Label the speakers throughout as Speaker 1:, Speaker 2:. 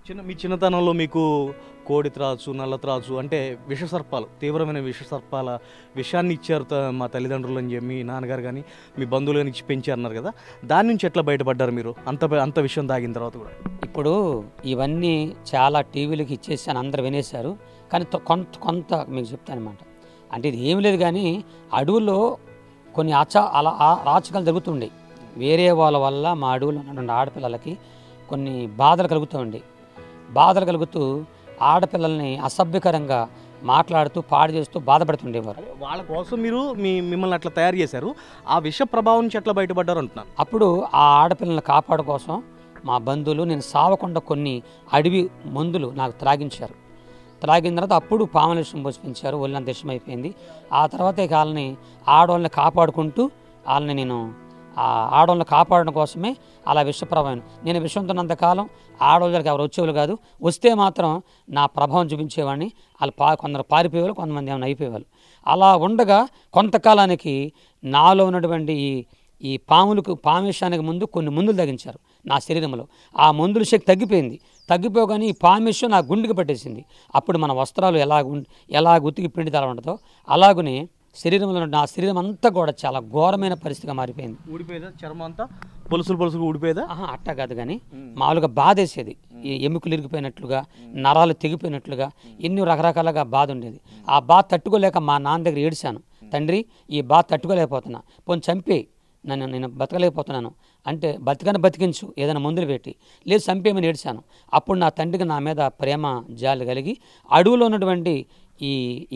Speaker 1: మీ చిన్నతనంలో మీకు కోడి త్రాచు, నల్ల త్రాచు అంటే విషసర్పాలు, తీవ్రమైన విషసర్పాల విషాన్ని ఇచ్చారు మా తల్లిదండ్రులు అని చెప్పి మీ నాన్నగారు కానీ మీ బంధువులు కానీ ఇచ్చి పెంచారన్నారు కదా, దాని నుంచి ఎట్లా బయటపడ్డారు మీరు అంత విషయం తాగిన తర్వాత కూడా?
Speaker 2: ఇప్పుడు ఇవన్నీ చాలా టీవీలకి ఇచ్చేసాను, అందరు వినేశారు. కానీ కొంత కొంత మీకు చెప్తానమాట. అంటే ఇది ఏమి లేదు, కానీ అడవుల్లో కొన్ని రాచకాలు జరుగుతుండే. వేరే వాళ్ళ వల్ల మా అడవుల్లో ఉన్నటువంటి ఆడపిల్లలకి కొన్ని బాధలు కలుగుతూ ఆడపిల్లల్ని అసభ్యకరంగా మాట్లాడుతూ పాడు చేస్తూ బాధపడుతుండేవారు.
Speaker 1: వాళ్ళ కోసం మీరు మిమ్మల్ని అట్లా తయారు చేశారు. ఆ విష ప్రభావం నుంచి ఎట్లా బయటపడ్డారు అంటున్నాను.
Speaker 2: అప్పుడు ఆ ఆడపిల్లల్ని కాపాడు కోసం మా బంధువులు నేను సావకుండా కొన్ని అడవి మందులు నాకు త్రాగించారు. త్రాగిన తర్వాత అప్పుడు పాముల విషయం పోసి పెంచారు. ఒళ్ళంత విషయం అయిపోయింది. ఆ తర్వాత ఇక ఆడవాళ్ళని కాపాడుకుంటూ నేను ఆడవాళ్ళని కాపాడడం కోసమే అలా విషప్రభావం. నేను విషంతో ఉన్నంతకాలం ఆడవాళ్ళకి ఎవరు వచ్చేవాళ్ళు కాదు. వస్తే మాత్రం నా ప్రభావం చూపించేవాడిని. కొందరు పారిపోయేవాళ్ళు, కొంతమంది ఏమైనా అయిపోయేవాళ్ళు. అలా ఉండగా కొంతకాలానికి నాలో ఉన్నటువంటి ఈ పామిషానికి ముందు కొన్ని మందులు తగ్గించారు నా శరీరంలో. ఆ మందుల శక్తి తగ్గిపోగానే ఈ పామిషం నా గుండెకి పట్టేసింది. అప్పుడు మన వస్త్రాలు ఎలా ఉతికి పిండి తల ఉండదో అలాగనే శరీరంలో నా శరీరం అంతా కూడా చాలా ఘోరమైన పరిస్థితిగా మారిపోయింది.
Speaker 1: ఊడిపోయేదా చర్మం అంతా? పొలుసులు ఊడిపోయేదా?
Speaker 2: అట్టా కాదు, కానీ మామూలుగా బాధేసేది. ఈ ఎముకలు ఇరిగిపోయినట్లుగా, నరాలు తెగిపోయినట్లుగా ఎన్నో రకరకాలుగా బాధ ఉండేది. ఆ బాధ తట్టుకోలేక మా నాన్న దగ్గర ఏడిశాను. తండ్రి, ఈ బాధ తట్టుకోలేకపోతున్నా, పోనీ చంపే, నేను బతకలేకపోతున్నాను అంటే బతికించు, ఏదైనా మందులు పెట్టి, లేదు చంపేమని ఏడిశాను. అప్పుడు నా తండ్రికి నా మీద ప్రేమ జాలి కలిగి అడవులో ఉన్నటువంటి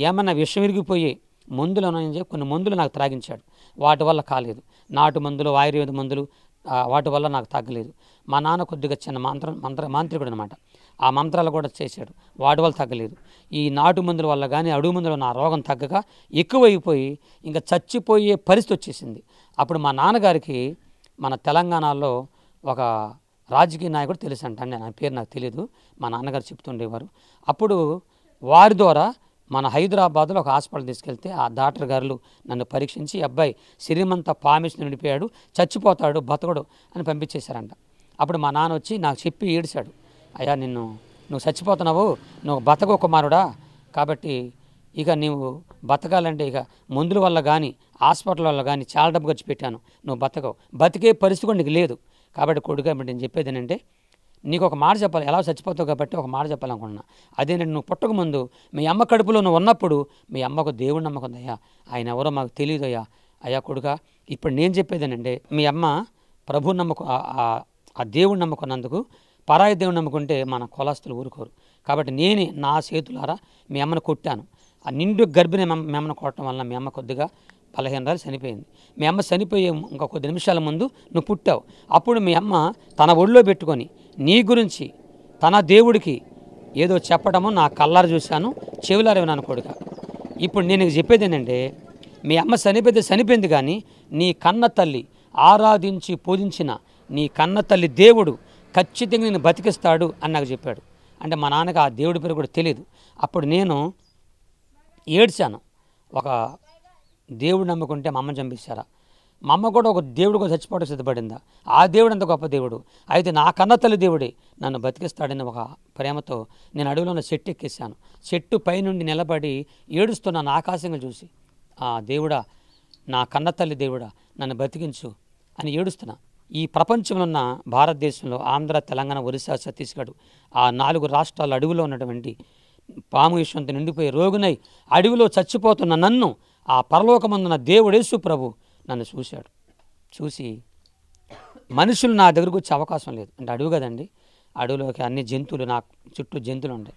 Speaker 2: ఏమన్నా విషం విరిగిపోయి మందులు ఉన్నాయని చెప్పి కొన్ని మందులు నాకు త్రాగించాడు. వాటి వల్ల కాలేదు. నాటు మందులు, ఆయుర్వేద మందులు, వాటి వల్ల నాకు తగ్గలేదు. మా నాన్న కొద్దిగా చిన్న మాంత్రికుడు అనమాట. ఆ మంత్రాలు కూడా చేశాడు, వాటి వల్ల తగ్గలేదు. ఈ నాటు మందుల వల్ల కానీ అడుగు మందుల నా రోగం తగ్గక ఎక్కువైపోయి ఇంకా చచ్చిపోయే పరిస్థితి వచ్చేసింది. అప్పుడు మా నాన్నగారికి మన తెలంగాణలో ఒక రాజకీయ నాయకుడు తెలుసు అండి, నా పేరు నాకు తెలియదు, మా నాన్నగారు చెప్తుండేవారు. అప్పుడు వారి ద్వారా మన హైదరాబాద్లో ఒక హాస్పిటల్ తీసుకెళ్తే ఆ డాక్టర్ గారు నన్ను పరీక్షించి, అబ్బాయి శరీరమంతా పామిష్ నిండిపోయాడు, చచ్చిపోతాడు, బతకడు అని పంపించేశారంట. అప్పుడు మా నాన్న వచ్చి నాకు చెప్పి ఏడిశాడు, అయ్యా నువ్వు చచ్చిపోతున్నావు, నువ్వు బతకో కుమారుడా, కాబట్టి ఇక నీవు బతకాలంటే ఇక మందుల వల్ల కానీ హాస్పిటల్ వల్ల కానీ చాలా డబ్బు ఖర్చు పెట్టాను, నువ్వు బతికే పరిస్థితి కూడా నీకు లేదు. కాబట్టి కొడుకు నేను చెప్పేది ఏంటంటే, నీకు ఒక మాట చెప్పాలి, ఎలా చచ్చిపోతావు కాబట్టి ఒక మాట చెప్పాలనుకుంటున్నా. అదేనంటే, నువ్వు పుట్టక ముందు మీ అమ్మ కడుపులో నువ్వు ఉన్నప్పుడు మీ అమ్మకు దేవుడి నమ్మకం ఉందయ్యా, ఆయన ఎవరో మాకు తెలియదు అయ్యా కొడుక. ఇప్పుడు నేను చెప్పేదేనంటే, మీ అమ్మ ప్రభు నమ్మకం, ఆ దేవుడి నమ్మకున్నందుకు పరాయి దేవుడు నమ్ముకుంటే మన కులస్తులు ఊరుకోరు. కాబట్టి నేనే నా చేతులారా మీ అమ్మను కొట్టాను. ఆ నిండు గర్భిణి మీ అమ్మను కొట్టడం వల్ల మీ అమ్మ కొద్దిగా 15 రోజులు చనిపోయింది. మీ అమ్మ చనిపోయే ఇంకా కొద్ది నిమిషాల ముందు నువ్వు పుట్టావు. అప్పుడు మీ అమ్మ తన ఒళ్ళో పెట్టుకొని నీ గురించి తన దేవుడికి ఏదో చెప్పడము నా కళ్ళారు చూశాను, చెవులారు విన్నాను కొడుక. ఇప్పుడు నేను చెప్పేది ఏంటంటే, మీ అమ్మ చనిపోయింది కానీ నీ కన్న తల్లి ఆరాధించి పూజించిన నీ కన్న తల్లి దేవుడు ఖచ్చితంగా నేను బతికిస్తాడు అని నాకు చెప్పాడు. అంటే మా నాన్నకి ఆ దేవుడి పేరు కూడా తెలియదు. అప్పుడు నేను ఏడ్చాను, ఒక దేవుడు నమ్ముకుంటే మా అమ్మని చంపిస్తారా? మా అమ్మ కూడా ఒక దేవుడు కూడా చచ్చిపోవడం సిద్ధపడిందా? ఆ దేవుడు అంత గొప్ప దేవుడు, అయితే నా కన్న తల్లి దేవుడే నన్ను బతికిస్తాడని ఒక ప్రేమతో నేను అడవిలో చెట్టు ఎక్కేసాను. చెట్టు పైనుండి నిలబడి ఏడుస్తున్నాను ఆకాశంగా చూసి, ఆ దేవుడా, నా కన్న తల్లి దేవుడా, నన్ను బతికించు అని ఏడుస్తున్నా. ఈ ప్రపంచంలో ఉన్న భారతదేశంలో ఆంధ్ర, తెలంగాణ, ఒరిస్సా, ఛత్తీస్గఢ్ ఆ 4 రాష్ట్రాల అడవిలో ఉన్నటువంటి పాము విషంతో నిండిపోయి రోగునై అడవిలో చచ్చిపోతున్న నన్ను ఆ పరలోకమందున్న దేవుడు యేసు ప్రభు నన్ను చూసి మనుషులు నా దగ్గరకు వచ్చే అవకాశం లేదు. అంటే అడవి కదండి, అడవిలోకి అన్ని జంతువులు, నా చుట్టూ జంతువులు ఉంటాయి.